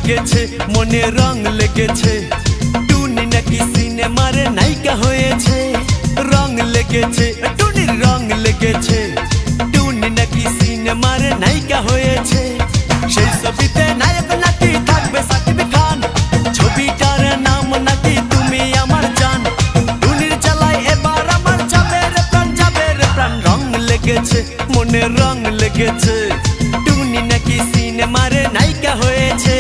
লেগেছে মনে রং লেগেছে টুনি নাকি সিনেমার নায়িকা হয়েছে রং লেগেছে টুনির রং লেগেছে টুনি নাকি সিনেমার নায়িকা হয়েছে সেই ছবিতে নায়ক নাকি থাকবে সাকিব খান ছবিটার নাম নাকি তুমি আমার জান টুনির জ্বালায় এবার আমার যাবে রে প্রাণ রং লেগেছে মনে রং লেগেছে টুনি নাকি সিনেমার নায়িকা হয়েছে